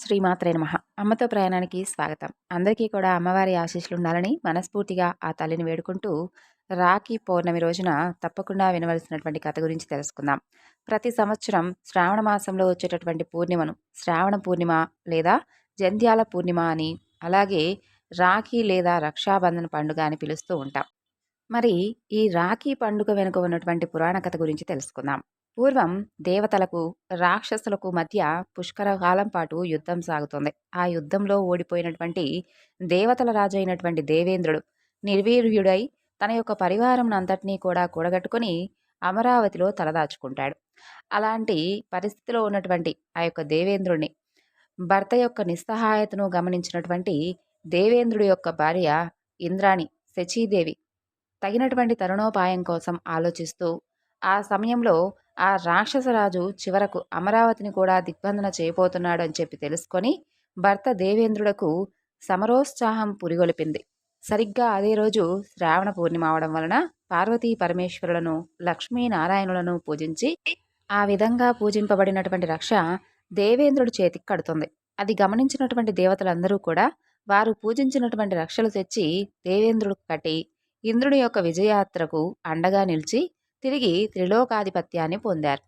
శ్రీమాత్రే నమః. అమ్మతో ప్రయాణానికి స్వాగతం. అందరికీ కూడా అమ్మవారి ఆశీస్సులు ఉండాలని మనస్ఫూర్తిగా ఆ తల్లిని వేడుకుంటూ రాఖీ పౌర్ణమి రోజున తప్పకుండా వినవలసినటువంటి కథ గురించి తెలుసుకుందాం. ప్రతి సంవత్సరం శ్రావణ మాసంలో వచ్చేటటువంటి పూర్ణిమను శ్రావణ పూర్ణిమ లేదా జంధ్యాల పూర్ణిమ అని, అలాగే రాఖీ లేదా రక్షాబంధన పండుగ అని పిలుస్తూ ఉంటాం. మరి ఈ రాఖీ పండుగ వెనుక ఉన్నటువంటి పురాణ కథ గురించి తెలుసుకుందాం. పూర్వం దేవతలకు రాక్షసులకు మధ్య పుష్కర కాలం పాటు యుద్ధం సాగుతుంది. ఆ యుద్ధంలో ఓడిపోయినటువంటి దేవతల రాజు అయినటువంటి దేవేంద్రుడు నిర్వీర్యుడై తన యొక్క పరివారం అంతటినీ కూడా కూడగట్టుకొని అమరావతిలో తలదాచుకుంటాడు. అలాంటి పరిస్థితిలో ఉన్నటువంటి ఆ యొక్క దేవేంద్రుడిని భర్త యొక్క నిస్సహాయతను గమనించినటువంటి దేవేంద్రుడి యొక్క భార్య ఇంద్రాణి శచీదేవి తగినటువంటి తరుణోపాయం కోసం ఆలోచిస్తూ ఆ సమయంలో ఆ రాక్షసరాజు చివరకు అమరావతిని కూడా దిగ్బంధన చేయబోతున్నాడు అని చెప్పి తెలుసుకొని భర్త దేవేంద్రుడకు సమరోత్సాహం పురిగొలిపింది. సరిగ్గా అదే రోజు శ్రావణ పూర్ణిమ అవడం వలన పార్వతీ పరమేశ్వరులను లక్ష్మీనారాయణులను పూజించి ఆ విధంగా పూజింపబడినటువంటి రక్ష దేవేంద్రుడి చేతికి కడుతుంది. అది గమనించినటువంటి దేవతలందరూ కూడా వారు పూజించినటువంటి రక్షలు తెచ్చి దేవేంద్రుడికి కట్టి ఇంద్రుడి యొక్క విజయయాత్రకు అండగా నిలిచి తిరిగి త్రిలోకాధిపత్యాన్ని పొందారు.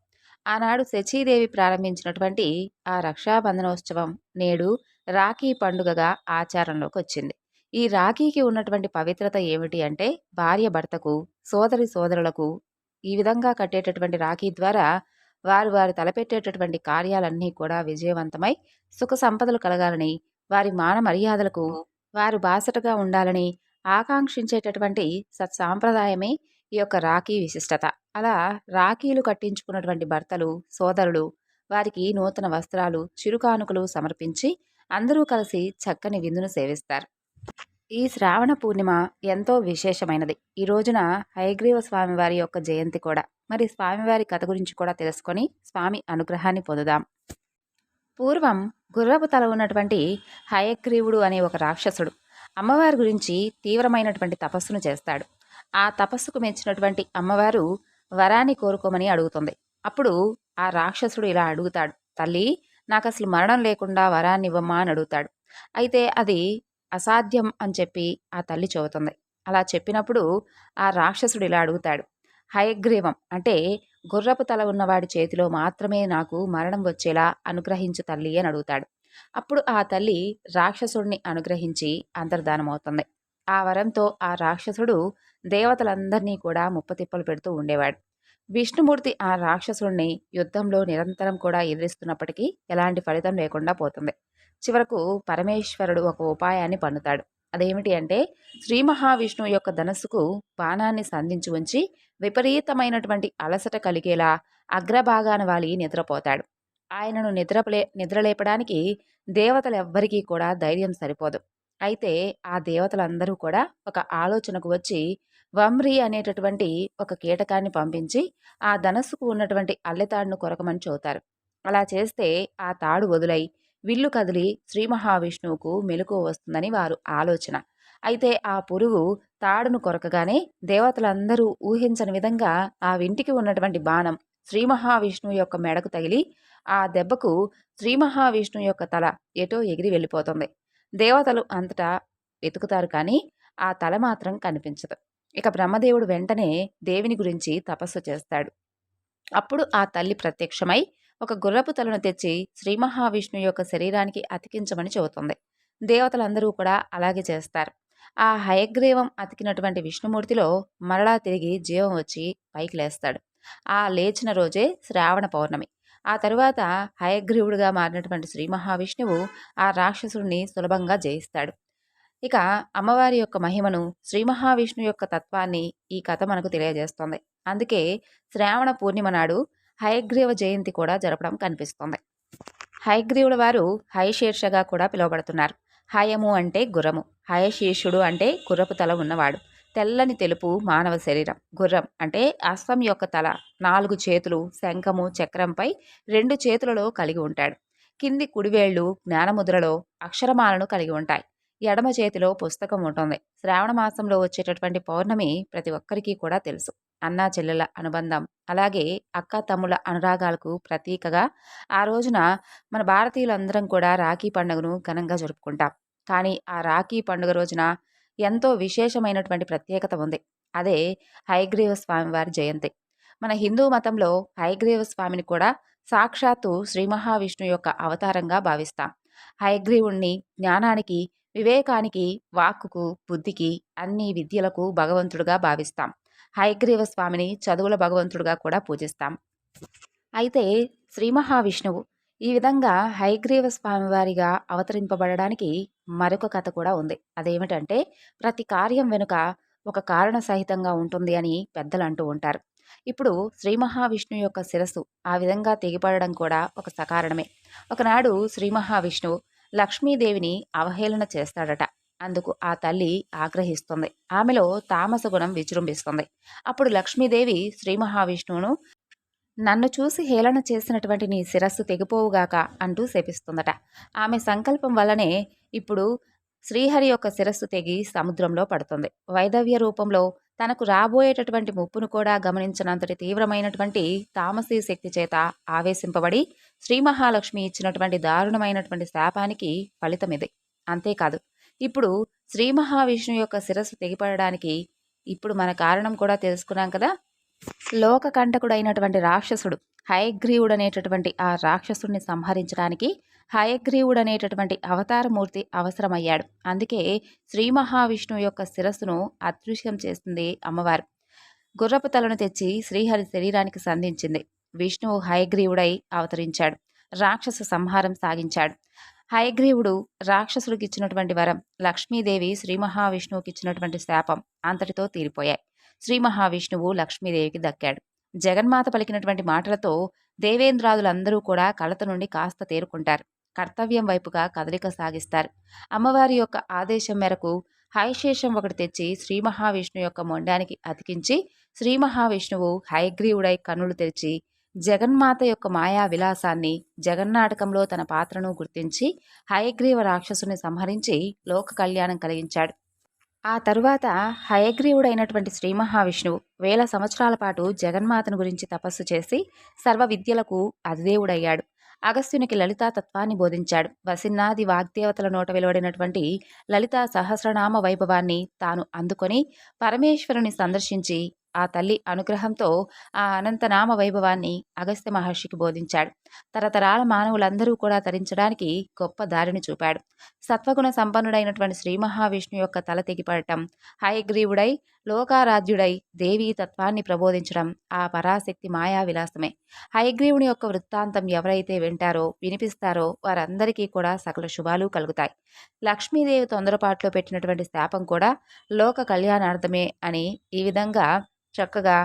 ఆనాడు శచీదేవి ప్రారంభించినటువంటి ఆ రక్షాబంధనోత్సవం నేడు రాఖీ పండుగగా ఆచారంలోకి వచ్చింది. ఈ రాఖీకి ఉన్నటువంటి పవిత్రత ఏమిటి అంటే, భార్య భర్తకు, సోదరి సోదరులకు ఈ విధంగా కట్టేటటువంటి రాఖీ ద్వారా వారు వారు తలపెట్టేటటువంటి కార్యాలన్నీ కూడా విజయవంతమై సుఖ సంపదలు కలగాలని, వారి మాన మర్యాదలకు వారు బాసటగా ఉండాలని ఆకాంక్షించేటటువంటి సత్సాంప్రదాయమే ఈ యొక్క రాఖీ విశిష్టత. అలా రాఖీలు కట్టించుకున్నటువంటి భర్తలు సోదరులు వారికి నూతన వస్త్రాలు చిరుకానుకలు సమర్పించి అందరూ కలిసి చక్కని విందును సేవిస్తారు. ఈ శ్రావణ పూర్ణిమ ఎంతో విశేషమైనది. ఈ రోజున హయగ్రీవ స్వామి వారి యొక్క జయంతి కూడా. మరి స్వామివారి కథ గురించి కూడా తెలుసుకొని స్వామి అనుగ్రహాన్ని పొందుదాం. పూర్వం గుర్రపు తల ఉన్నటువంటి హయగ్రీవుడు అనే ఒక రాక్షసుడు అమ్మవారి గురించి తీవ్రమైనటువంటి తపస్సును చేస్తాడు. ఆ తపస్సుకు మెచ్చినటువంటి అమ్మవారు వరాన్ని కోరుకోమని అడుగుతుంది. అప్పుడు ఆ రాక్షసుడు ఇలా అడుగుతాడు, తల్లి, నాకు అసలు మరణం లేకుండా వరాన్ని ఇవ్వమ్మా అని అడుగుతాడు. అయితే అది అసాధ్యం అని చెప్పి ఆ తల్లి చెబుతుంది. అలా చెప్పినప్పుడు ఆ రాక్షసుడు ఇలా అడుగుతాడు, హయగ్రీవం అంటే గుర్రపు తల ఉన్నవాడి చేతిలో మాత్రమే నాకు మరణం వచ్చేలా అనుగ్రహించు తల్లి అని అడుగుతాడు. అప్పుడు ఆ తల్లి రాక్షసుడిని అనుగ్రహించి అంతర్ధానమవుతుంది. ఆ వరంతో ఆ రాక్షసుడు దేవతలందరినీ కూడా ముప్పతిప్పలు పెడుతూ ఉండేవాడు. విష్ణుమూర్తి ఆ రాక్షసుడిని యుద్ధంలో నిరంతరం కూడా ఎదిరిస్తున్నప్పటికీ ఎలాంటి ఫలితం లేకుండా పోతుంది. చివరకు పరమేశ్వరుడు ఒక ఉపాయాన్ని పన్నుతాడు. అదేమిటి అంటే, శ్రీ మహావిష్ణువు యొక్క ధనస్సుకు బాణాన్ని సంధించి ఉంచి విపరీతమైనటువంటి అలసట కలిగేలా అగ్రభాగాన వాలి నిద్రపోతాడు. ఆయనను నిద్రలేపడానికి దేవతలెవ్వరికీ కూడా ధైర్యం సరిపోదు. అయితే ఆ దేవతలందరూ కూడా ఒక ఆలోచనకు వచ్చి వమ్రి అనేటటువంటి ఒక కీటకాన్ని పంపించి ఆ ధనస్సుకు ఉన్నటువంటి అల్లెతాడును కొరకమని చెబుతారు. అలా చేస్తే ఆ తాడు వదులై విల్లు కదిలి శ్రీ మహావిష్ణువుకు మెలకువ వస్తుందని వారు ఆలోచన. అయితే ఆ పురుగు తాడును కొరకగానే దేవతలందరూ ఊహించని విధంగా ఆ వింటికి ఉన్నటువంటి బాణం శ్రీ మహావిష్ణువు యొక్క మెడకు తగిలి ఆ దెబ్బకు శ్రీ మహావిష్ణువు యొక్క తల ఎటో ఎగిరి వెళ్ళిపోతుంది. దేవతలు అంతటా వెతుకుతారు, కానీ ఆ తల మాత్రం కనిపించదు. ఇక బ్రహ్మదేవుడు వెంటనే దేవిని గురించి తపస్సు చేస్తాడు. అప్పుడు ఆ తల్లి ప్రత్యక్షమై ఒక గుర్రపు తలను తెచ్చి శ్రీ మహావిష్ణువు యొక్క శరీరానికి అతికించమని చెబుతుంది. దేవతలందరూ కూడా అలాగే చేస్తారు. ఆ హయగ్రీవం అతికినటువంటి విష్ణుమూర్తిలో మరలా తిరిగి జీవం వచ్చి పైకి లేస్తాడు. ఆ లేచిన రోజే శ్రావణ పౌర్ణమి. ఆ తరువాత హయగ్రీవుడిగా మారినటువంటి శ్రీ మహావిష్ణువు ఆ రాక్షసుడిని సులభంగా జయిస్తాడు. ఇక అమ్మవారి యొక్క మహిమను, శ్రీ మహావిష్ణువు యొక్క తత్వాన్ని ఈ కథ మనకు తెలియజేస్తుంది. అందుకే శ్రావణ పూర్ణిమ నాడు హయగ్రీవ జయంతి కూడా జరపడం కనిపిస్తుంది. హయగ్రీవుల వారు హయశీర్షగా కూడా పిలువబడుతున్నారు. హయము అంటే గుర్రము, హయశీర్షుడు అంటే గుర్రపు తల ఉన్నవాడు. తెల్లని తెలుపు మానవ శరీరం. గుర్రం అంటే అశ్వం యొక్క తల, 4 చేతులు, శంఖము చక్రంపై 2 చేతులలో కలిగి ఉంటాడు. కింది కుడివేళ్లు జ్ఞానముద్రలో అక్షరమాలను కలిగి ఉంటాయి. ఎడమ చేతిలో పుస్తకం ఉంటుంది. శ్రావణ మాసంలో వచ్చేటటువంటి పౌర్ణమి ప్రతి ఒక్కరికి కూడా తెలుసు. అన్నా చెల్లెల అనుబంధం, అలాగే అక్క తమ్ముల అనురాగాలకు ప్రతీకగా ఆ రోజున మన భారతీయులందరం కూడా రాఖీ పండుగను ఘనంగా జరుపుకుంటాం. కానీ ఆ రాఖీ పండుగ రోజున ఎంతో విశేషమైనటువంటి ప్రత్యేకత ఉంది. అదే హయగ్రీవ స్వామివారి జయంతి. మన హిందూ మతంలో హయగ్రీవ స్వామిని కూడా సాక్షాత్తు శ్రీ మహావిష్ణువు యొక్క అవతారంగా భావిస్తాం. హయగ్రీవుణ్ణి జ్ఞానానికి, వివేకానికి, వాక్కుకు, బుద్ధికి, అన్ని విద్యలకు భగవంతుడుగా భావిస్తాం. హయగ్రీవ స్వామిని చదువుల భగవంతుడుగా కూడా పూజిస్తాం. అయితే శ్రీ మహావిష్ణువు ఈ విధంగా హయగ్రీవ స్వామివారిగా అవతరింపబడడానికి మరొక కథ కూడా ఉంది. అదేమిటంటే, ప్రతి కార్యం వెనుక ఒక కారణ సహితంగా ఉంటుంది అని పెద్దలు అంటూ ఉంటారు. ఇప్పుడు శ్రీ మహావిష్ణువు యొక్క శిరస్సు ఆ విధంగా తెగిపడడం కూడా ఒక సకారణమే. ఒకనాడు శ్రీ మహావిష్ణువు లక్ష్మీదేవిని అవహేళన చేస్తాడట. అందుకు ఆ తల్లి ఆగ్రహిస్తుంది. ఆమెలో తామస గుణం విజృంభిస్తుంది. అప్పుడు లక్ష్మీదేవి శ్రీ మహావిష్ణువును, నన్ను చూసి హేళన చేసినటువంటి నీ శిరస్సు తెగిపోవుగాక అంటూ శపిస్తుందట. ఆమె సంకల్పం వల్లనే ఇప్పుడు శ్రీహరి యొక్క శిరస్సు తెగి సముద్రంలో పడుతుంది. వైదవ్య రూపంలో తనకు రాబోయేటటువంటి ముప్పును కూడా గమనించినంతటి తీవ్రమైనటువంటి తామసీ శక్తి చేత ఆవేశింపబడి శ్రీ మహాలక్ష్మి ఇచ్చినటువంటి దారుణమైనటువంటి శాపానికి ఫలితమిది. అంతేకాదు, ఇప్పుడు శ్రీ మహావిష్ణువు యొక్క శిరస్సు తెగిపడడానికి ఇప్పుడు మన కారణం కూడా తెలుసుకున్నాం కదా. లోకకంటకుడైనటువంటి రాక్షసుడు హయగ్రీవుడనేటటువంటి ఆ రాక్షసుడిని సంహరించడానికి హయగ్రీవుడనేటటువంటి అవతారమూర్తి అవసరమయ్యాడు. అందుకే శ్రీ మహావిష్ణువు యొక్క శిరస్సును అదృశ్యం చేసింది అమ్మవారు. గుర్రపు తలను తెచ్చి శ్రీహరి శరీరానికి సంధించింది. విష్ణువు హయగ్రీవుడై అవతరించాడు. రాక్షస సంహారం సాగించాడు. హయగ్రీవుడు రాక్షసుడికి ఇచ్చినటువంటి వరం, లక్ష్మీదేవి శ్రీ మహావిష్ణువుకి ఇచ్చినటువంటి శాపం అంతటితో తీరిపోయాయి. శ్రీ మహావిష్ణువు లక్ష్మీదేవికి దక్కాడు. జగన్మాత పలికినటువంటి మాటలతో దేవేంద్రాదులందరూ కూడా కలత నుండి కాస్త తేరుకుంటారు. కర్తవ్యం వైపుగా కదలిక సాగిస్తారు. అమ్మవారి యొక్క ఆదేశం మేరకు హయశేషం ఒకటి తెచ్చి శ్రీ మహావిష్ణువు యొక్క మొండానికి అతికించి శ్రీ మహావిష్ణువు హయగ్రీవుడై కన్నులు తెరిచి జగన్మాత యొక్క మాయా విలాసాన్ని, జగన్నాటకంలో తన పాత్రను గుర్తించి హయగ్రీవ రాక్షసుని సంహరించి లోక కళ్యాణం కలిగించాడు. ఆ తరువాత హయగ్రీవుడైనటువంటి శ్రీ మహావిష్ణువు 1000 సంవత్సరాల పాటు జగన్మాతను గురించి తపస్సు చేసి సర్వ విద్యలకు అధిదేవుడయ్యాడు. అగస్త్యునికి లలితా తత్వాన్ని బోధించాడు. వసిన్నాది వాగ్దేవతల నోట వెలువడినటువంటి లలితా సహస్రనామ వైభవాన్ని తాను అందుకొని పరమేశ్వరుని సందర్శించి ఆ తల్లి అనుగ్రహంతో ఆ అనంతనామ వైభవాన్ని అగస్త్య మహర్షికి బోధించాడు. తరతరాల మానవులందరూ కూడా తరించడానికి గొప్ప దారిని చూపాడు. సత్వగుణ సంపన్నుడైనటువంటి శ్రీ మహావిష్ణు యొక్క తల తెగిపడటం, హయగ్రీవుడై లోకారాధ్యుడై దేవీ తత్వాన్ని ప్రబోధించడం ఆ పరాశక్తి మాయా విలాసమే. హయగ్రీవుని యొక్క వృత్తాంతం ఎవరైతే వింటారో, వినిపిస్తారో వారందరికీ కూడా సకల శుభాలు కలుగుతాయి. లక్ష్మీదేవి తొందరపాట్లో పెట్టినటువంటి శాపం కూడా లోక కళ్యాణార్థమే అని ఈ విధంగా చక్కగా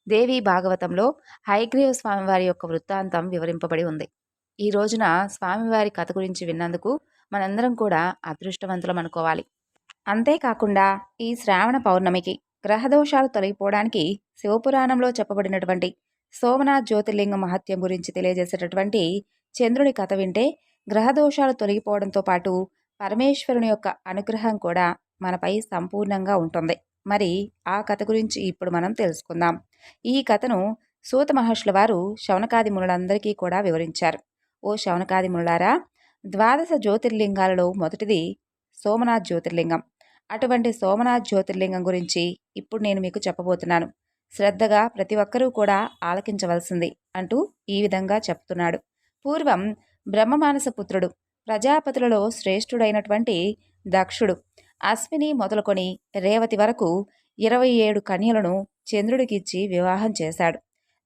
దేవీ భాగవతంలో హయగ్రీవ స్వామివారి యొక్క వృత్తాంతం వివరింపబడి ఉంది. ఈ రోజున స్వామివారి కథ గురించి విన్నందుకు మనందరం కూడా అదృష్టవంతులం అనుకోవాలి. అంతేకాకుండా ఈ శ్రావణ పౌర్ణమికి గ్రహదోషాలు తొలగిపోవడానికి శివపురాణంలో చెప్పబడినటువంటి సోమనాథ్ జ్యోతిర్లింగ మహత్యం గురించి తెలియజేసేటటువంటి చంద్రుని కథ వింటే గ్రహదోషాలు తొలగిపోవడంతో పాటు పరమేశ్వరుని యొక్క అనుగ్రహం కూడా మనపై సంపూర్ణంగా ఉంటుంది. మరి ఆ కథ గురించి ఇప్పుడు మనం తెలుసుకుందాం. ఈ కథను సూత మహర్షుల వారు శౌనకాది మునులందరికీ కూడా వివరించారు. ఓ శౌనకాది మునులారా, 12 జ్యోతిర్లింగాలలో మొదటిది సోమనాథ్ జ్యోతిర్లింగం. అటువంటి సోమనాథ్ జ్యోతిర్లింగం గురించి ఇప్పుడు నేను మీకు చెప్పబోతున్నాను. శ్రద్ధగా ప్రతి ఒక్కరూ కూడా ఆలకించవలసింది అంటూ ఈ విధంగా చెప్తున్నాడు. పూర్వం బ్రహ్మమానస పుత్రుడు, ప్రజాపతులలో శ్రేష్ఠుడైనటువంటి దక్షుడు అశ్విని మొదలుకొని రేవతి వరకు 27 కన్యలను చంద్రుడికిచ్చి వివాహం చేశాడు.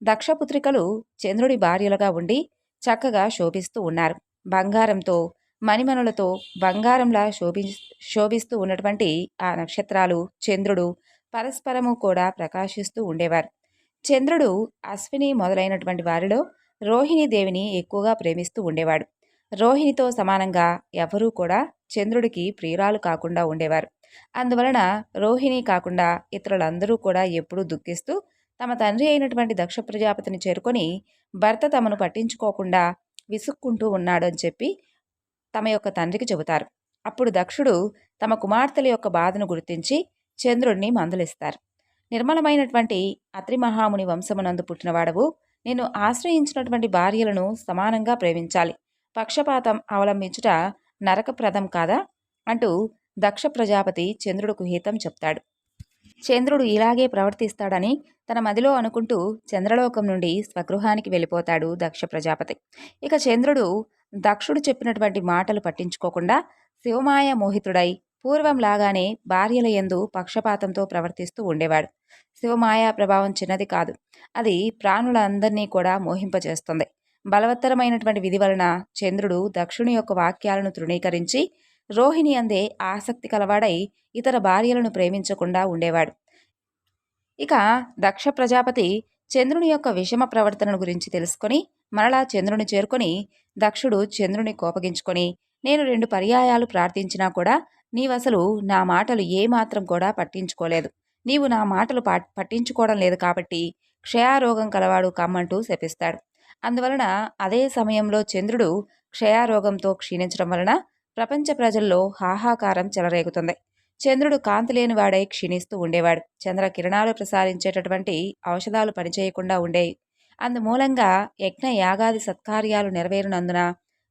దక్షపుత్రికలు చంద్రుడి భార్యలుగా ఉండి చక్కగా శోభిస్తూ ఉన్నారు. బంగారంతో, మణిమణులతో బంగారంలా శోభిస్తూ ఉన్నటువంటి ఆ నక్షత్రాలు, చంద్రుడు పరస్పరము కూడా ప్రకాశిస్తూ ఉండేవారు. చంద్రుడు అశ్విని మొదలైనటువంటి వారిలో రోహిణీదేవిని ఎక్కువగా ప్రేమిస్తూ ఉండేవాడు. రోహిణితో సమానంగా ఎవరూ కూడా చంద్రుడికి ప్రియురాలు కాకుండా ఉండేవారు. అందువలన రోహిణి కాకుండా ఇతరులందరూ కూడా ఎప్పుడూ దుఃఖిస్తూ తమ తండ్రి అయినటువంటి దక్ష ప్రజాపతిని చేరుకొని భర్త తమను పట్టించుకోకుండా విసుక్కుంటూ ఉన్నాడు అని చెప్పి తమ యొక్క తండ్రికి చెబుతారు. అప్పుడు దక్షుడు తమ కుమార్తెల యొక్క బాధను గుర్తించి చంద్రుడిని మందలిస్తారు. నిర్మలమైనటువంటి అత్రి మహాముని వంశమునందు పుట్టినవాడవు. నేను ఆశ్రయించినటువంటి భార్యలను సమానంగా ప్రేమించాలి. పక్షపాతం అవలంబించుట నరకప్రదం కాదా అంటూ దక్ష ప్రజాపతి చంద్రుడుకు హితం చెప్తాడు. చంద్రుడు ఇలాగే ప్రవర్తిస్తాడని తన మదిలో అనుకుంటూ చంద్రలోకం నుండి స్వగృహానికి వెళ్ళిపోతాడు దక్ష ప్రజాపతి. ఇక చంద్రుడు దక్షుడు చెప్పినటువంటి మాటలు పట్టించుకోకుండా శివమాయ మోహితుడై పూర్వంలాగానే భార్యల యందు పక్షపాతంతో ప్రవర్తిస్తూ ఉండేవాడు. శివమాయా ప్రభావం చిన్నది కాదు. అది ప్రాణులందరినీ కూడా మోహింపజేస్తుంది. బలవత్తరమైనటువంటి విధి వలన చంద్రుడు దక్షుని యొక్క వాక్యాలను తృణీకరించి రోహిణి అందే ఆసక్తి కలవాడై ఇతర భార్యలను ప్రేమించకుండా ఉండేవాడు. ఇక దక్ష ప్రజాపతి చంద్రుని యొక్క విషమ ప్రవర్తనను గురించి తెలుసుకొని మరలా చంద్రుని చేరుకొని దక్షుడు చంద్రుని కోపగించుకొని, నేను 2 పర్యాయాలు ప్రార్థించినా కూడా నీవసలు నా మాటలు ఏమాత్రం కూడా పట్టించుకోలేదు. నీవు నా మాటలు పట్టించుకోవడం లేదు కాబట్టి క్షయారోగం కలవాడు కమ్మంటూ శపిస్తాడు. అందువలన అదే సమయంలో చంద్రుడు క్షయారోగంతో క్షీణించడం వలన ప్రపంచ ప్రజల్లో హాహాకారం చెలరేగుతుంది. చంద్రుడు కాంతి లేనివాడై క్షీణిస్తూ ఉండేవాడు. చంద్ర కిరణాలు ప్రసారించేటటువంటి ఔషధాలు పనిచేయకుండా ఉండేవి. అందుమూలంగా యజ్ఞ యాగాది సత్కార్యాలు నెరవేరునందున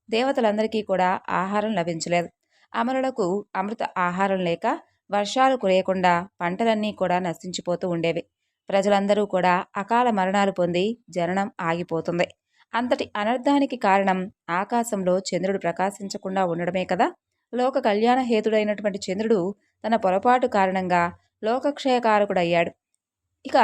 దేవతలందరికీ కూడా ఆహారం లభించలేదు. అమరులకు అమృత ఆహారం లేక వర్షాలు కురియకుండా పంటలన్నీ కూడా నశించిపోతూ ఉండేవి. ప్రజలందరూ కూడా అకాల మరణాలు పొంది జననం ఆగిపోతుంది. అంతటి అనర్థానికి కారణం ఆకాశంలో చంద్రుడు ప్రకాశించకుండా ఉండడమే కదా. లోక కళ్యాణ హేతుడైనటువంటి చంద్రుడు తన పొరపాటు కారణంగా లోకక్షయకారకుడయ్యాడు. ఇక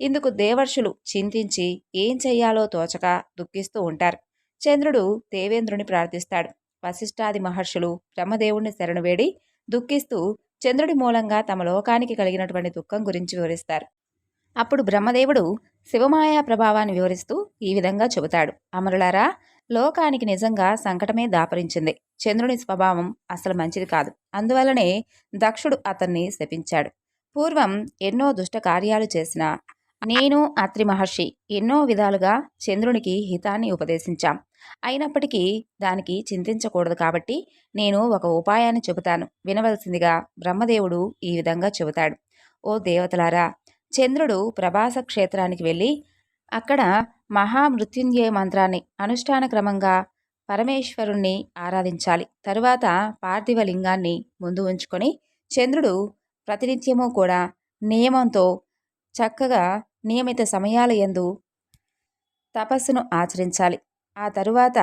ఇందుకు దేవర్షులు చింతించి ఏం చెయ్యాలో తోచక దుఃఖిస్తూ ఉంటారు. చంద్రుడు దేవేంద్రుని ప్రార్థిస్తాడు. వశిష్ఠాది మహర్షులు బ్రహ్మదేవుణ్ణి శరణు వేడి దుఃఖిస్తూ చంద్రుడి మూలంగా తమ లోకానికి కలిగినటువంటి దుఃఖం గురించి వివరిస్తారు. అప్పుడు బ్రహ్మదేవుడు శివమాయా ప్రభావాన్ని వివరిస్తూ ఈ విధంగా చెబుతాడు. అమరులారా, లోకానికి నిజంగా సంకటమే దాపరించింది. చంద్రుని స్వభావం అసలు మంచిది కాదు. అందువల్లనే దక్షుడు అతన్ని శపించాడు. పూర్వం ఎన్నో దుష్ట కార్యాలు చేసిన నేను అత్రి మహర్షి ఎన్నో విధాలుగా చంద్రునికి హితాన్ని ఉపదేశించాం. అయినప్పటికీ దానికి చింతించకూడదు కాబట్టి నేను ఒక ఉపాయాన్ని చెబుతాను, వినవలసిందిగా బ్రహ్మదేవుడు ఈ విధంగా చెబుతాడు. ఓ దేవతలారా, చంద్రుడు ప్రభాస క్షేత్రానికి వెళ్ళి అక్కడ మహామృత్యుంజయ మంత్రాన్ని అనుష్ఠాన క్రమంగా పరమేశ్వరుణ్ణి ఆరాధించాలి. తరువాత పార్థివ లింగాన్ని ముందు ఉంచుకొని చంద్రుడు ప్రతినిత్యము కూడా నియమంతో చక్కగా నియమిత సమయాల యందు తపస్సును ఆచరించాలి. ఆ తరువాత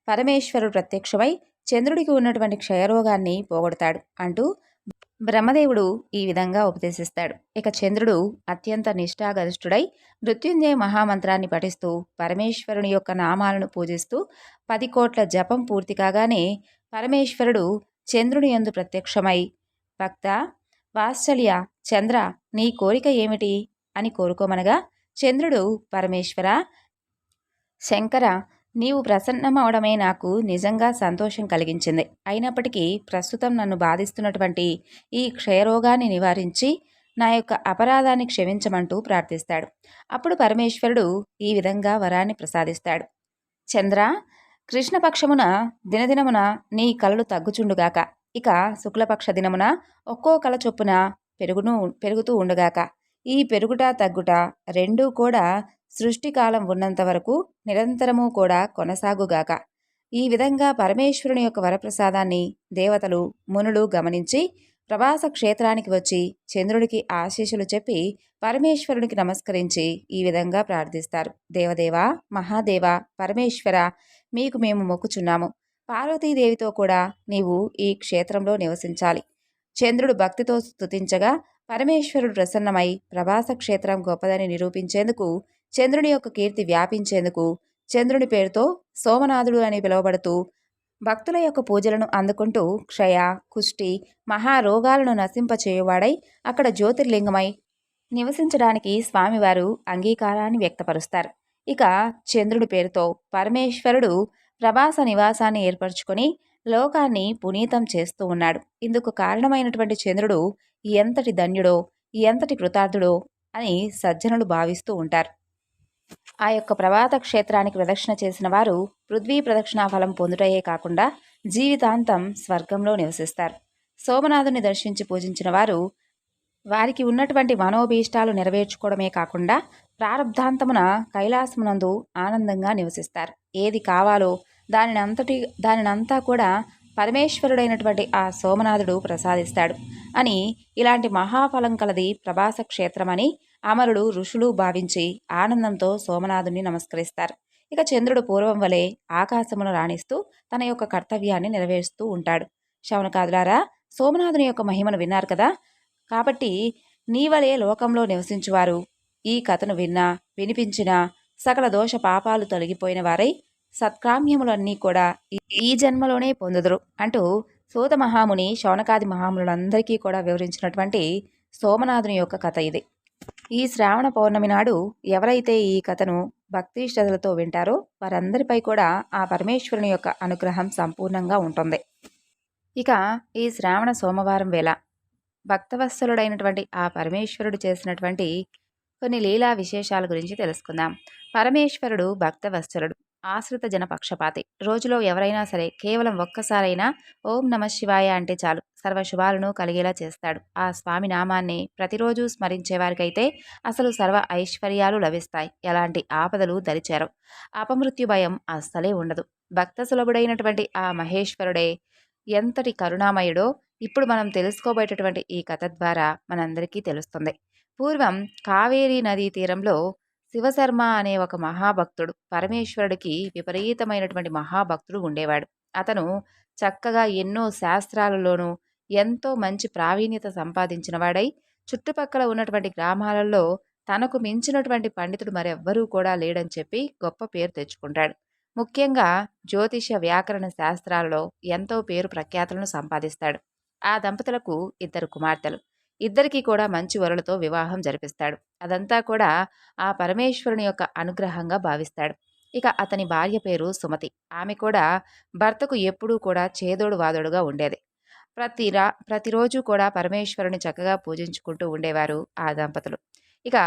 పరమేశ్వరుడు ప్రత్యక్షమై చంద్రుడికి ఉన్నటువంటి క్షయరోగాన్ని పోగొడతాడు అంటూ బ్రహ్మదేవుడు ఈ విధంగా ఉపదేశిస్తాడు. ఇక చంద్రుడు అత్యంత నిష్ఠాగరిష్ఠుడై మృత్యుంజయ మహామంత్రాన్ని పఠిస్తూ పరమేశ్వరుని యొక్క నామాలను పూజిస్తూ 10 కోట్ల జపం పూర్తి కాగానే పరమేశ్వరుడు చంద్రుని యందు ప్రత్యక్షమై, భక్త వాత్సల్య చంద్ర, నీ కోరిక ఏమిటి అని కోరుకోమనగా చంద్రుడు, పరమేశ్వర శంకర, నీవు ప్రసన్నమవడమే నాకు నిజంగా సంతోషం కలిగించింది. అయినప్పటికీ ప్రస్తుతం నన్ను బాధిస్తున్నటువంటి ఈ క్షయరోగాన్ని నివారించి నా యొక్క అపరాధాన్ని క్షమించమంటూ ప్రార్థిస్తాడు. అప్పుడు పరమేశ్వరుడు ఈ విధంగా వరాన్ని ప్రసాదిస్తాడు. చంద్ర, కృష్ణపక్షమున దినదినమున నీ కలలు తగ్గుచుండుగాక. ఇక శుక్లపక్ష దినమున ఒక్కో కల చొప్పున పెరుగుతూ ఉండుగాక. ఈ పెరుగుట తగ్గుట రెండూ కూడా సృష్టికాలం ఉన్నంత వరకు నిరంతరము కూడా కొనసాగుగాక. ఈ విధంగా పరమేశ్వరుని యొక్క వరప్రసాదాన్ని దేవతలు మునులు గమనించి ప్రభాస క్షేత్రానికి వచ్చి చంద్రుడికి ఆశీస్సులు చెప్పి పరమేశ్వరునికి నమస్కరించి ఈ విధంగా ప్రార్థిస్తారు. దేవదేవా, మహాదేవ, పరమేశ్వర, మీకు మేము మొక్కుచున్నాము. పార్వతీదేవితో కూడా నీవు ఈ క్షేత్రంలో నివసించాలి. చంద్రుడు భక్తితో స్తుతించగా పరమేశ్వరుడు ప్రసన్నమై ప్రభాస క్షేత్రం గొప్పదని నిరూపించేందుకు, చంద్రుని యొక్క కీర్తి వ్యాపించేందుకు చంద్రుని పేరుతో సోమనాథుడు అని పిలువబడుతూ భక్తుల యొక్క పూజలను అందుకుంటూ క్షయ, కుష్టి, మహారోగాలను నశింపచేయువాడై అక్కడ జ్యోతిర్లింగమై నివసించడానికి స్వామివారు అంగీకారాన్ని వ్యక్తపరుస్తారు. ఇక చంద్రుడి పేరుతో పరమేశ్వరుడు ప్రభాస నివాసాన్ని ఏర్పరచుకొని లోకాన్ని పునీతం చేస్తూ ఉన్నాడు. ఇందుకు కారణమైనటువంటి చంద్రుడు ఎంతటి ధన్యుడో, ఎంతటి కృతార్థుడో అని సజ్జనులు భావిస్తూ ఉంటారు. ఆ యొక్క ప్రభాత క్షేత్రానికి ప్రదక్షిణ చేసిన వారు పృథ్వీ ప్రదక్షిణా ఫలం పొందుటయే కాకుండా జీవితాంతం స్వర్గంలో నివసిస్తారు. సోమనాథుని దర్శించి పూజించిన వారు వారికి ఉన్నటువంటి మనోభీష్టాలు నెరవేర్చుకోవడమే కాకుండా ప్రారబ్ధాంతమున కైలాసమునందు ఆనందంగా నివసిస్తారు. ఏది కావాలో దానినంతా కూడా పరమేశ్వరుడైనటువంటి ఆ సోమనాథుడు ప్రసాదిస్తాడు అని, ఇలాంటి మహాఫలం కలది ప్రభాస క్షేత్రమని అమరులు ఋషులు భావించి ఆనందంతో సోమనాథుని నమస్కరిస్తారు. ఇక చంద్రుడు పూర్వం వలె ఆకాశమును రాణిస్తూ తన యొక్క కర్తవ్యాన్ని నెరవేరుస్తూ ఉంటాడు. శౌనకాదులారా, సోమనాథుని యొక్క మహిమను విన్నారు కదా. కాబట్టి నీవలే లోకంలో నివసించువారు ఈ కథను విన్నా వినిపించినా సకల దోష పాపాలు తొలగిపోయిన వారై సత్కామ్యములన్నీ కూడా ఈ జన్మలోనే పొందుదురు అంటూ సూత మహాముని శౌనకాది మహాములందరికీ కూడా వివరించినటువంటి సోమనాథుని యొక్క కథ ఇది. ఈ శ్రావణ పౌర్ణమి నాడు ఎవరైతే ఈ కథను భక్తి శ్రద్ధలతో వింటారో వారందరిపై కూడా ఆ పరమేశ్వరుని యొక్క అనుగ్రహం సంపూర్ణంగా ఉంటుంది. ఇక ఈ శ్రావణ సోమవారం వేళ భక్తవత్సలుడైనటువంటి ఆ పరమేశ్వరుడు చేసినటువంటి కొన్ని లీలా విశేషాల గురించి తెలుసుకుందాం. పరమేశ్వరుడు భక్తవత్సలుడు, ఆశ్రిత జన పక్షపాతి. రోజులో ఎవరైనా సరే కేవలం ఒక్కసారైనా ఓం నమ శివాయ అంటే చాలు సర్వశుభాలను కలిగేలా చేస్తాడు. ఆ స్వామి నామాన్ని ప్రతిరోజు స్మరించేవారికైతే అసలు సర్వ ఐశ్వర్యాలు లభిస్తాయి. ఎలాంటి ఆపదలు దరిచేరవు. అపమృత్యు భయం అస్సలే ఉండదు. భక్త సులభుడైనటువంటి ఆ మహేశ్వరుడే ఎంతటి కరుణామయుడో ఇప్పుడు మనం తెలుసుకోబోయేటటువంటి ఈ కథ ద్వారా మనందరికీ తెలుస్తుంది. పూర్వం కావేరీ నదీ తీరంలో శివశర్మ అనే ఒక మహాభక్తుడు, పరమేశ్వరుడికి విపరీతమైనటువంటి మహాభక్తుడు ఉండేవాడు. అతను చక్కగా ఎన్నో శాస్త్రాలలోనూ ఎంతో మంచి ప్రావీణ్యత సంపాదించిన వాడై చుట్టుపక్కల ఉన్నటువంటి గ్రామాలలో తనకు మించినటువంటి పండితుడు మరెవ్వరూ కూడా లేడని చెప్పి గొప్ప పేరు తెచ్చుకుంటాడు. ముఖ్యంగా జ్యోతిష వ్యాకరణ శాస్త్రాలలో ఎంతో పేరు ప్రఖ్యాతులను సంపాదిస్తాడు. ఆ దంపతులకు ఇద్దరు కుమార్తెలు. ఇద్దరికీ కూడా మంచి వరులతో వివాహం జరిపిస్తాడు. అదంతా కూడా ఆ పరమేశ్వరుని యొక్క అనుగ్రహంగా భావిస్తాడు. ఇక అతని భార్య పేరు సుమతి. ఆమె కూడా భర్తకు ఎప్పుడూ కూడా చేదోడు వాదోడుగా ఉండేది. ప్రతిరోజు కూడా పరమేశ్వరుని చక్కగా పూజించుకుంటూ ఉండేవారు ఆ దంపతులు. ఇక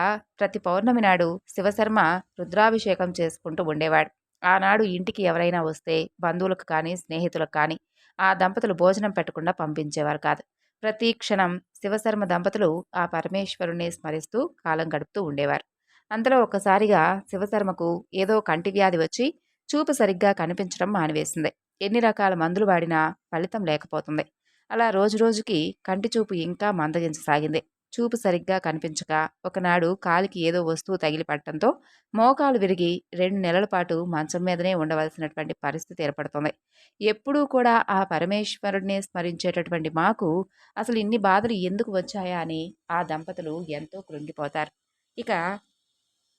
ప్రతి పౌర్ణమి నాడు శివశర్మ రుద్రాభిషేకం చేసుకుంటూ ఉండేవాడు. ఆనాడు ఇంటికి ఎవరైనా వస్తే బంధువులకు కానీ స్నేహితులకు కానీ ఆ దంపతులు భోజనం పెట్టకుండా పంపించేవారు కాదు. ప్రతి క్షణం శివశర్మ దంపతులు ఆ పరమేశ్వరుణ్ణి స్మరిస్తూ కాలం గడుపుతూ ఉండేవారు. అంతలో ఒక్కసారిగా శివశర్మకు ఏదో కంటి వ్యాధి వచ్చి చూపు సరిగ్గా కనిపించడం మానివేసింది. ఎన్ని రకాల మందులు వాడినా ఫలితం లేకపోతుంది. అలా రోజురోజుకి కంటి చూపు ఇంకా మందగించసాగింది. చూపు సరిగ్గా కనిపించక ఒకనాడు కాలికి ఏదో వస్తువు తగిలి పట్టడంతో మోకాలు విరిగి 2 నెలల పాటు మంచం మీదనే ఉండవలసినటువంటి పరిస్థితి ఏర్పడుతుంది. ఎప్పుడూ కూడా ఆ పరమేశ్వరుడిని స్మరించేటటువంటి మాకు అసలు ఇన్ని బాధలు ఎందుకు వచ్చాయా అని ఆ దంపతులు ఎంతో కృంగిపోతారు. ఇక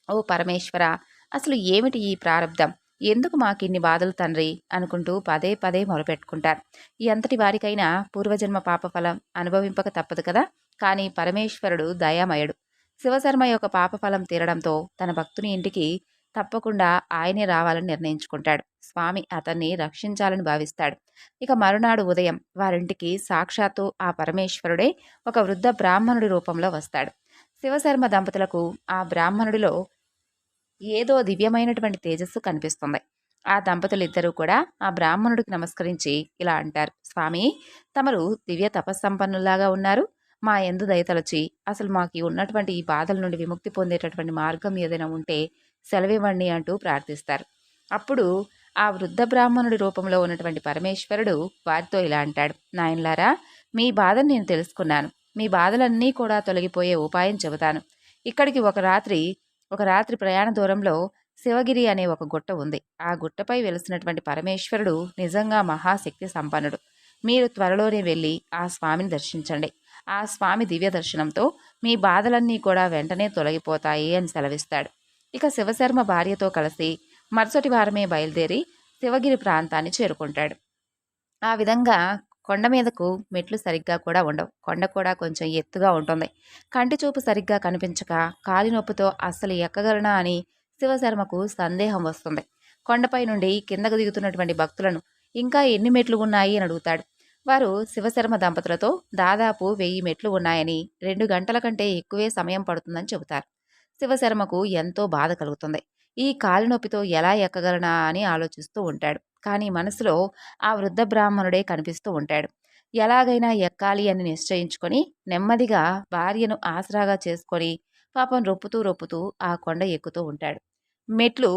ఓ పరమేశ్వర, అసలు ఏమిటి ఈ ప్రారంధం, ఎందుకు మాకిన్ని బాధలు తండ్రి అనుకుంటూ పదే పదే మొరపెట్టుకుంటారు. ఎంతటి వారికైనా పూర్వజన్మ పాపఫలం అనుభవింపక తప్పదు కదా. కానీ పరమేశ్వరుడు దయామయుడు. శివశర్మ యొక్క పాపఫలం తీరడంతో తన భక్తుని ఇంటికి తప్పకుండా ఆయనే రావాలని నిర్ణయించుకుంటాడు. స్వామి అతన్ని రక్షించాలని భావిస్తాడు. ఇక మరునాడు ఉదయం వారింటికి సాక్షాత్తు ఆ పరమేశ్వరుడే ఒక వృద్ధ బ్రాహ్మణుడి రూపంలో వస్తాడు. శివశర్మ దంపతులకు ఆ బ్రాహ్మణుడిలో ఏదో దివ్యమైనటువంటి తేజస్సు కనిపిస్తుంది. ఆ దంపతులిద్దరూ కూడా ఆ బ్రాహ్మణుడికి నమస్కరించి ఇలా అంటారు: స్వామి, తమరు దివ్య తపస్సంపన్నులాగా ఉన్నారు. మా యందు దయతలచి అసలు మాకు ఉన్నటువంటి ఈ బాధల నుండి విముక్తి పొందేటటువంటి మార్గం ఏదైనా ఉంటే సెలవివ్వండి అంటూ ప్రార్థిస్తారు. అప్పుడు ఆ వృద్ధ బ్రాహ్మణుడి రూపంలో ఉన్నటువంటి పరమేశ్వరుడు వారితో ఇలా అంటాడు: నాయనలారా, మీ బాధను నేను తెలుసుకున్నాను. మీ బాధలన్నీ కూడా తొలగిపోయే ఉపాయం చెబుతాను. ఇక్కడికి ఒక రాత్రి ప్రయాణ దూరంలో శివగిరి అనే ఒక గుట్ట ఉంది. ఆ గుట్టపై వెలిసినటువంటి పరమేశ్వరుడు నిజంగా మహాశక్తి సంపన్నుడు. మీరు త్వరలోనే వెళ్ళి ఆ స్వామిని దర్శించండి. ఆ స్వామి దివ్య దర్శనంతో మీ బాధలన్నీ కూడా వెంటనే తొలగిపోతాయి అని సెలవిస్తాడు. ఇక శివశర్మ భార్యతో కలిసి మరుసటి వారమే బయలుదేరి శివగిరి ప్రాంతాన్ని చేరుకుంటాడు. ఆ విధంగా కొండ మీదకు మెట్లు సరిగ్గా కూడా ఉండవు. కొండ కూడా కొంచెం ఎత్తుగా ఉంటుంది. కంటి చూపు సరిగ్గా కనిపించక కాలి నొప్పితో అస్సలు ఎక్కగలనా అని శివశర్మకు సందేహం వస్తుంది. కొండపై నుండి కిందకు దిగుతున్నటువంటి భక్తులను ఇంకా ఎన్ని మెట్లు ఉన్నాయి అని అడుగుతాడు. వారు శివశర్మ దంపతులతో దాదాపు 1000 మెట్లు ఉన్నాయని, 2 గంటల కంటే ఎక్కువే సమయం పడుతుందని చెబుతారు. శివశర్మకు ఎంతో బాధ కలుగుతుంది. ఈ కాలి నొప్పితో ఎలా ఎక్కగలనా అని ఆలోచిస్తూ ఉంటాడు. కానీ మనసులో ఆ వృద్ధ బ్రాహ్మణుడే కనిపిస్తూ ఉంటాడు. ఎలాగైనా ఎక్కాలి అని నిశ్చయించుకొని నెమ్మదిగా భార్యను ఆసరాగా చేసుకొని పాపం రొప్పుతూ రొప్పుతూ ఆ కొండ ఎక్కుతూ ఉంటాడు. మెట్లు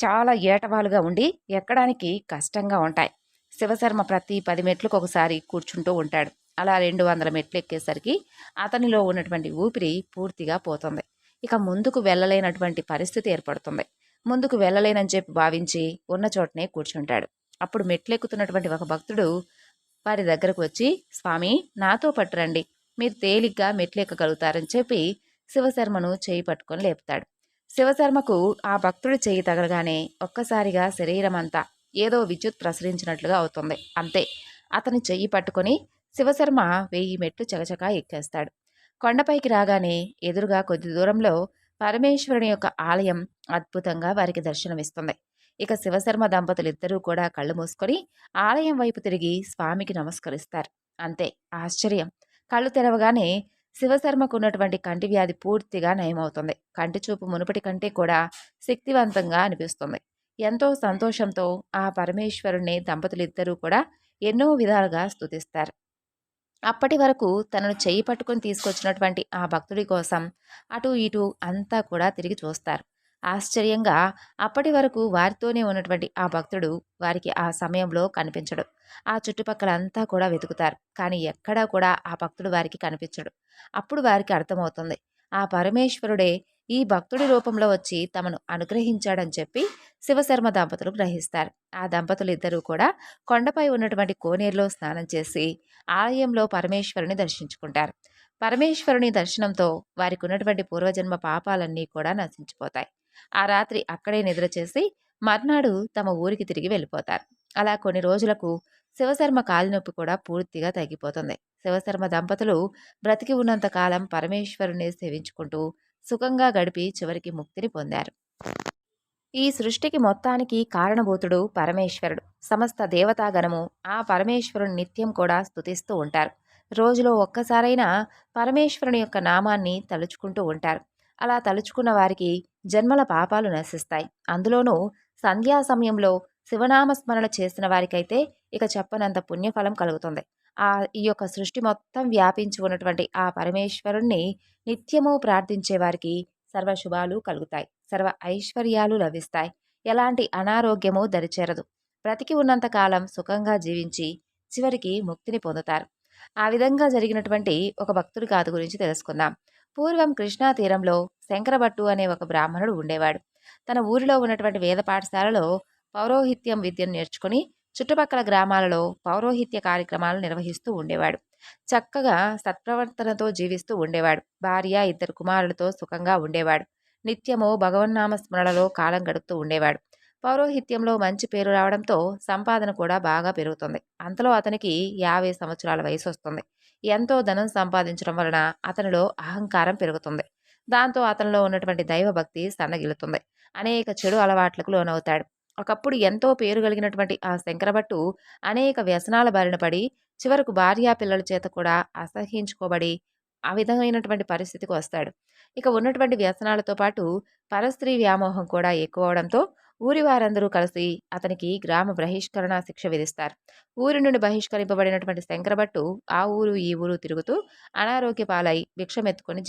చాలా ఏటవాలుగా ఉండి ఎక్కడానికి కష్టంగా ఉంటాయి. శివశర్మ ప్రతి 10 మెట్లకు ఒకసారి కూర్చుంటూ ఉంటాడు. అలా 200 మెట్లు ఎక్కేసరికి అతనిలో ఉన్నటువంటి ఊపిరి పూర్తిగా పోతుంది. ఇక ముందుకు వెళ్ళలేనటువంటి పరిస్థితి ఏర్పడుతుంది. ముందుకు వెళ్ళలేనని చెప్పి భావించి ఉన్న చోటనే కూర్చుంటాడు. అప్పుడు మెట్లెక్కుతున్నటువంటి ఒక భక్తుడు వారి దగ్గరకు వచ్చి, స్వామి నాతో పట్టురండి, మీరు తేలిగ్గా మెట్లెక్కగలుగుతారని చెప్పి శివశర్మను చేయి పట్టుకొని లేపుతాడు. శివశర్మకు ఆ భక్తుడి చేయి తగలగానే ఒక్కసారిగా శరీరమంతా ఏదో విద్యుత్ ప్రసరించినట్లుగా అవుతుంది. అంతే, అతని చెయ్యి పట్టుకొని శివశర్మ 1000 మెట్లు చకచకా ఎక్కేస్తాడు. కొండపైకి రాగానే ఎదురుగా కొద్ది దూరంలో పరమేశ్వరుని యొక్క ఆలయం అద్భుతంగా వారికి దర్శనమిస్తుంది. ఇక శివశర్మ దంపతులిద్దరూ కూడా కళ్ళు మూసుకొని ఆలయం వైపు తిరిగి స్వామికి నమస్కరిస్తారు. అంతే, ఆశ్చర్యం! కళ్ళు తెరవగానే శివశర్మకు ఉన్నటువంటి కంటి వ్యాధి పూర్తిగా నయమవుతుంది. కంటి చూపు మునుపటి కంటే కూడా శక్తివంతంగా అనిపిస్తుంది. ఎంతో సంతోషంతో ఆ పరమేశ్వరుణ్ణి దంపతులిద్దరూ కూడా ఎన్నో విధాలుగా స్తుతిస్తారు. అప్పటి వరకు తనను చెయ్యి పట్టుకొని తీసుకొచ్చినటువంటి ఆ భక్తుడి కోసం అటు ఇటు అంతా కూడా తిరిగి చూస్తారు. ఆశ్చర్యంగా అప్పటి వరకు వారితోనే ఉన్నటువంటి ఆ భక్తుడు వారికి ఆ సమయంలో కనిపించడు. ఆ చుట్టుపక్కల అంతా కూడా వెతుకుతారు. కానీ ఎక్కడా కూడా ఆ భక్తుడు వారికి కనిపించడు. అప్పుడు వారికి అర్థమవుతుంది, ఆ పరమేశ్వరుడే ఈ భక్తుడి రూపంలో వచ్చి తమను అనుగ్రహించాడని చెప్పి శివశర్మ దంపతులు గ్రహిస్తారు. ఆ దంపతులు ఇద్దరూ కూడా కొండపై ఉన్నటువంటి కోనేరులో స్నానం చేసి ఆలయంలో పరమేశ్వరుని దర్శించుకుంటారు. పరమేశ్వరుని దర్శనంతో వారికి ఉన్నటువంటి పూర్వజన్మ పాపాలన్నీ కూడా నశించిపోతాయి. ఆ రాత్రి అక్కడే నిద్ర చేసి మర్నాడు తమ ఊరికి తిరిగి వెళ్ళిపోతారు. అలా కొన్ని రోజులకు శివశర్మ కాలినొప్పి కూడా పూర్తిగా తగ్గిపోతుంది. శివశర్మ దంపతులు బ్రతికి ఉన్నంత కాలం పరమేశ్వరుని సేవించుకుంటూ సుఖంగా గడిపి చివరికి ముక్తిని పొందారు. ఈ సృష్టికి మొత్తానికి కారణభూతుడు పరమేశ్వరుడు. సమస్త దేవతాగణము ఆ పరమేశ్వరుని నిత్యం కూడా స్తుతిస్తూ ఉంటారు. రోజులో ఒక్కసారైనా పరమేశ్వరుని యొక్క నామాన్ని తలుచుకుంటూ ఉంటారు. అలా తలుచుకున్న వారికి జన్మల పాపాలు నశిస్తాయి. అందులోనూ సంధ్యా సమయంలో శివనామస్మరణ చేసిన వారికైతే ఇక చెప్పనంత పుణ్యఫలం కలుగుతుంది. ఆ ఈ యొక్క సృష్టి మొత్తం వ్యాపించి ఉన్నటువంటి ఆ పరమేశ్వరుణ్ణి నిత్యము ప్రార్థించే వారికి సర్వశుభాలు కలుగుతాయి. సర్వ ఐశ్వర్యాలు లభిస్తాయి. ఎలాంటి అనారోగ్యము దరిచేరదు. బ్రతికి ఉన్నంత కాలం సుఖంగా జీవించి చివరికి ముక్తిని పొందుతారు. ఆ విధంగా జరిగినటువంటి ఒక భక్తుడి గాథ గురించి తెలుసుకుందాం. పూర్వం కృష్ణా తీరంలో శంకరభట్టు అనే ఒక బ్రాహ్మణుడు ఉండేవాడు. తన ఊరిలో ఉన్నటువంటి వేద పాఠశాలలో పౌరోహిత్యం విద్యను నేర్చుకుని చుట్టుపక్కల గ్రామాలలో పౌరోహిత్య కార్యక్రమాలు నిర్వహిస్తూ ఉండేవాడు. చక్కగా సత్ప్రవర్తనతో జీవిస్తూ ఉండేవాడు. భార్య, 2 కుమారులతో సుఖంగా ఉండేవాడు. నిత్యము భగవన్నామ స్మరణలో కాలం గడుపుతూ ఉండేవాడు. పౌరోహిత్యంలో మంచి పేరు రావడంతో సంపాదన కూడా బాగా పెరుగుతుంది. అంతలో అతనికి 50 సంవత్సరాల వయసు వస్తుంది. ఎంతో ధనం సంపాదించడం వలన అతనిలో అహంకారం పెరుగుతుంది. దాంతో అతనిలో ఉన్నటువంటి దైవభక్తి సన్నగిల్లుతుంది. అనేక చెడు అలవాట్లకు లోనవుతాడు. ఒకప్పుడు ఎంతో పేరు కలిగినటువంటి ఆ శంకరభట్టు అనేక వ్యసనాల బారిన పడి చివరకు భార్యా పిల్లల చేత కూడా అసహ్యించుకోబడి ఆ విధమైనటువంటి పరిస్థితికి వస్తాడు. ఇక ఉన్నటువంటి వ్యసనాలతో పాటు పరస్త్రీ వ్యామోహం కూడా ఎక్కువ అవడంతో ఊరి వారందరూ కలిసి అతనికి గ్రామ బహిష్కరణ శిక్ష విధిస్తారు. ఊరి నుండి బహిష్కరింపబడినటువంటి శంకరభట్టు ఆ ఊరు ఈ ఊరు తిరుగుతూ అనారోగ్య పాలై భిక్షమెత్తుకొని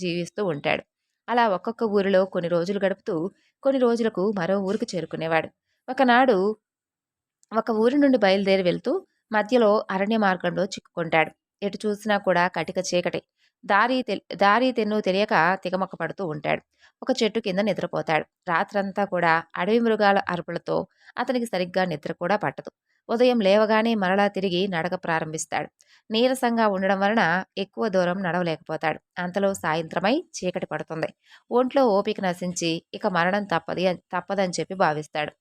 జీవిస్తూ ఉంటాడు. అలా ఒక్కొక్క ఊరిలో కొన్ని రోజులు గడుపుతూ కొన్ని రోజులకు మరో ఊరికి చేరుకునేవాడు. ఒకనాడు ఒక ఊరి నుండి బయలుదేరి వెళ్తూ మధ్యలో అరణ్య మార్గంలో చిక్కుకుంటాడు. ఎటు చూసినా కూడా కటిక చీకటి. దారి తెన్ను తెలియక తికమక పడుతూ ఉంటాడు. ఒక చెట్టు కింద నిద్రపోతాడు. రాత్రంతా కూడా అడవి మృగాల అరుపులతో అతనికి సరిగ్గా నిద్ర కూడా పట్టదు. ఉదయం లేవగానే మరలా తిరిగి నడక ప్రారంభిస్తాడు. నీరసంగా ఉండడం వలన ఎక్కువ దూరం నడవలేకపోతాడు. అంతలో సాయంత్రమై చీకటి పడుతుంది. ఒంట్లో ఓపిక నశించి ఇక మరణం తప్పదని చెప్పి భావిస్తాడు.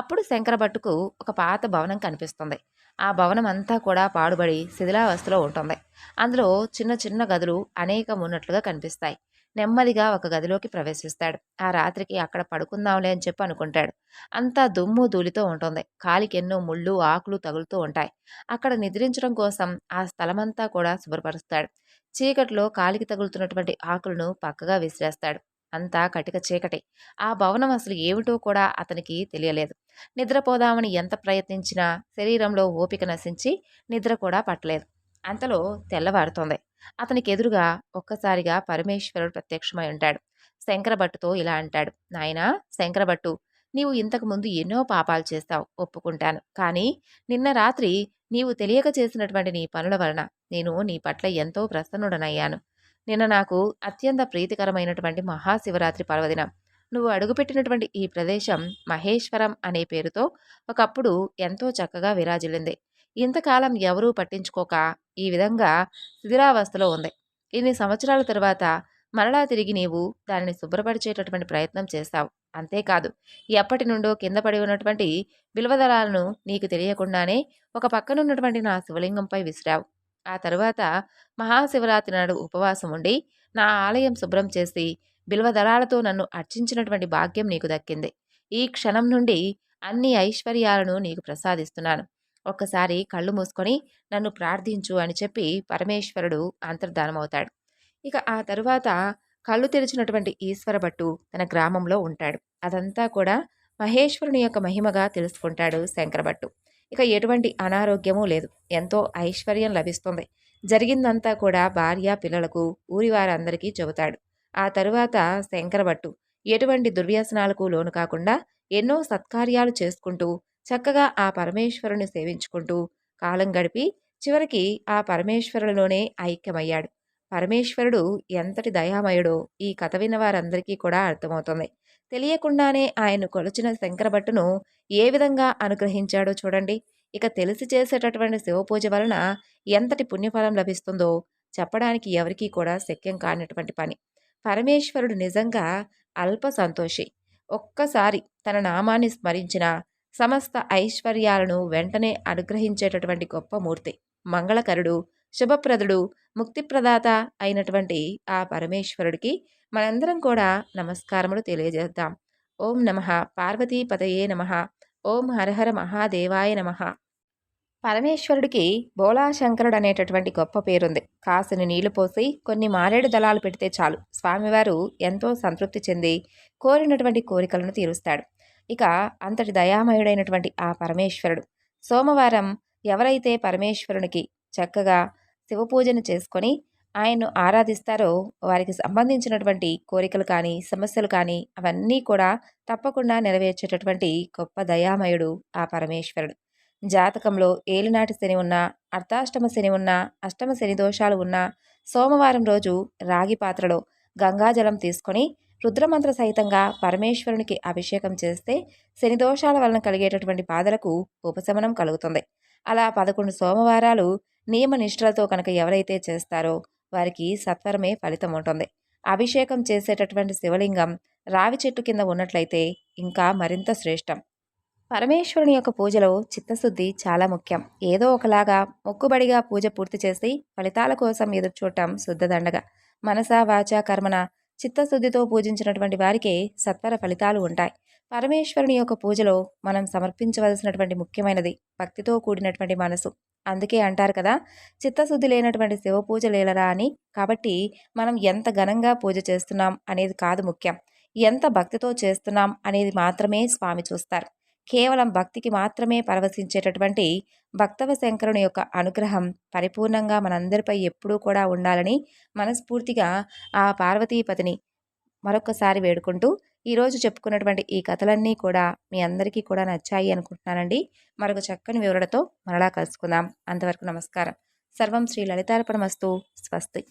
అప్పుడు శంకరభట్టుకు ఒక పాత భవనం కనిపిస్తుంది. ఆ భవనం అంతా కూడా పాడుబడి శిథిలావస్థలో ఉంటుంది. అందులో చిన్న చిన్న గదులు అనేకం ఉన్నట్లుగా కనిపిస్తాయి. నెమ్మదిగా ఒక గదిలోకి ప్రవేశిస్తాడు. ఆ రాత్రికి అక్కడ పడుకుందాంలే అని చెప్పి అనుకుంటాడు. అంతా దుమ్ము ధూళితో ఉంటుంది. కాలికెన్నో ముళ్ళు ఆకులు తగులుతూ ఉంటాయి. అక్కడ నిద్రించడం కోసం ఆ స్థలమంతా కూడా శుభ్రపరుస్తాడు. చీకట్లో కాలికి తగులుతున్నటువంటి ఆకులను పక్కగా విసిరేస్తాడు. అంతా కటిక చీకటి. ఆ భవనం అసలు ఏమిటో కూడా అతనికి తెలియలేదు. నిద్రపోదామని ఎంత ప్రయత్నించినా శరీరంలో ఓపిక నశించి నిద్ర కూడా పట్టలేదు. అంతలో తెల్లవారుతోంది. అతనికెదురుగా ఒక్కసారిగా పరమేశ్వరుడు ప్రత్యక్షమై ఉంటాడు. శంకరభట్టుతో ఇలా అంటాడు. నాయనా శంకరభట్టు, నీవు ఇంతకు ముందు ఎన్నో పాపాలు చేశావు, ఒప్పుకుంటాను. కానీ నిన్న రాత్రి నీవు తెలియక చేసినటువంటి నీ పనుల వలన నేను నీ పట్ల ఎంతో ప్రసన్నుడనయ్యాను. నిన్న నాకు అత్యంత ప్రీతికరమైనటువంటి మహాశివరాత్రి పర్వదినం. నువ్వు అడుగుపెట్టినటువంటి ఈ ప్రదేశం మహేశ్వరం అనే పేరుతో ఒకప్పుడు ఎంతో చక్కగా విరాజిల్లింది. ఇంతకాలం ఎవరూ పట్టించుకోక ఈ విధంగా శిథిలావస్థలో ఉంది. ఇన్ని సంవత్సరాల తరువాత మరలా తిరిగి నీవు దానిని శుభ్రపరిచేటటువంటి ప్రయత్నం చేశావు. అంతేకాదు, ఎప్పటి నుండో కింద పడి ఉన్నటువంటి బిల్వదళాలను నీకు తెలియకుండానే ఒక పక్కనున్నటువంటి నా శివలింగంపై విసిరావు. ఆ తరువాత మహాశివరాత్రి నాడు ఉపవాసం ఉండి నా ఆలయం శుభ్రం చేసి బిల్వదళాలతో నన్ను అర్చించినటువంటి భాగ్యం నీకు దక్కింది. ఈ క్షణం నుండి అన్ని ఐశ్వర్యాలను నీకు ప్రసాదిస్తున్నాను. ఒక్కసారి కళ్ళు మూసుకొని నన్ను ప్రార్థించు అని చెప్పి పరమేశ్వరుడు అంతర్ధానమవుతాడు. ఇక ఆ తరువాత కళ్ళు తెరిచినటువంటి ఈశ్వరభట్టు తన గ్రామంలో ఉంటాడు. అదంతా కూడా మహేశ్వరుని యొక్క మహిమగా తెలుసుకుంటాడు శంకరభట్టు. ఇక ఎటువంటి అనారోగ్యమూ లేదు. ఎంతో ఐశ్వర్యం లభిస్తుంది. జరిగిందంతా కూడా భార్య పిల్లలకు ఊరి వారందరికీ చెబుతాడు. ఆ తరువాత శంకరభట్టు ఎటువంటి దుర్వ్యసనాలకు లోను కాకుండా ఎన్నో సత్కార్యాలు చేసుకుంటూ చక్కగా ఆ పరమేశ్వరుని సేవించుకుంటూ కాలం గడిపి చివరికి ఆ పరమేశ్వరునిలోనే ఐక్యమయ్యాడు. పరమేశ్వరుడు ఎంతటి దయామయుడో ఈ కథ విన్న వారందరికీ కూడా అర్థమవుతుంది. తెలియకుండానే ఆయన్ను కొలిచిన శంకరభట్టును ఏ విధంగా అనుగ్రహించాడో చూడండి. ఇక తెలిసి చేసేటటువంటి శివపూజ వలన ఎంతటి పుణ్యఫలం లభిస్తుందో చెప్పడానికి ఎవరికీ కూడా శక్యం కానటువంటి పని. పరమేశ్వరుడు నిజంగా అల్ప సంతోషి. ఒక్కసారి తన నామాన్ని స్మరించిన సమస్త ఐశ్వర్యాలను వెంటనే అనుగ్రహించేటటువంటి గొప్ప మూర్తి. మంగళకరుడు, శుభప్రదుడు, ముక్తిప్రదాత అయినటువంటి ఆ పరమేశ్వరుడికి మనందరం కూడా నమస్కారములు తెలియజేద్దాం. ఓం నమః పార్వతీపతయే నమః. ఓం హరహర మహాదేవాయ నమః. పరమేశ్వరుడికి బోళాశంకరుడు అనేటటువంటి గొప్ప పేరుంది. కాసిని నీళ్లు పోసి కొన్ని మారేడు దళాలు పెడితే చాలు, స్వామివారు ఎంతో సంతృప్తి చెంది కోరినటువంటి కోరికలను తీరుస్తాడు. ఇక అంతటి దయామయుడైనటువంటి ఆ పరమేశ్వరుడు సోమవారం ఎవరైతే పరమేశ్వరునికి చక్కగా శివపూజను చేసుకొని ఆయన్ను ఆరాధిస్తారో వారికి సంబంధించినటువంటి కోరికలు కానీ సమస్యలు కానీ అవన్నీ కూడా తప్పకుండా నెరవేర్చేటటువంటి గొప్ప దయామయుడు ఆ పరమేశ్వరుడు. జాతకంలో ఏలినాటి శని ఉన్నా, అర్ధాష్టమ శని ఉన్నా, అష్టమ శని దోషాలు ఉన్నా సోమవారం రోజు రాగి పాత్రలో గంగాజలం తీసుకొని రుద్రమంత్ర సహితంగా పరమేశ్వరునికి అభిషేకం చేస్తే శని దోషాల వలన కలిగేటటువంటి బాధలకు ఉపశమనం కలుగుతుంది. అలా 11 సోమవారాలు నియమ నిష్ఠలతో కనుక ఎవరైతే చేస్తారో వారికి సత్వరమే ఫలితం ఉంటుంది. అభిషేకం చేసేటటువంటి శివలింగం రావి చెట్టు కింద ఉన్నట్లయితే ఇంకా మరింత శ్రేష్టం. పరమేశ్వరుని యొక్క పూజలో చిత్తశుద్ధి చాలా ముఖ్యం. ఏదో ఒకలాగా మొక్కుబడిగా పూజ పూర్తి చేసి ఫలితాల కోసం ఎదుర్చూడటం శుద్ధదండగ. మనస వాచ కర్మన చిత్తశుద్ధితో పూజించినటువంటి వారికే సత్వర ఫలితాలు ఉంటాయి. పరమేశ్వరుని యొక్క పూజలో మనం సమర్పించవలసినటువంటి ముఖ్యమైనది భక్తితో కూడినటువంటి మనసు. అందుకే అంటారు కదా, చిత్తశుద్ధి లేనటువంటి శివ పూజ లేలరా అని. కాబట్టి మనం ఎంత ఘనంగా పూజ చేస్తున్నాం అనేది కాదు ముఖ్యం, ఎంత భక్తితో చేస్తున్నాం అనేది మాత్రమే స్వామి చూస్తారు. కేవలం భక్తికి మాత్రమే పరవశించేటటువంటి భక్తవ శంకరుని యొక్క అనుగ్రహం పరిపూర్ణంగా మనందరిపై ఎప్పుడూ కూడా ఉండాలని మనస్ఫూర్తిగా ఆ పార్వతీపతిని మరొకసారి వేడుకుంటూ ఈరోజు చెప్పుకున్నటువంటి ఈ కథలన్నీ కూడా మీ అందరికీ కూడా నచ్చాయి అనుకుంటున్నానండి. మరొక చక్కని వివరణతో మరలా కలుసుకుందాం. అంతవరకు నమస్కారం. సర్వం శ్రీ లలితార్పణమస్తు. స్వస్తి.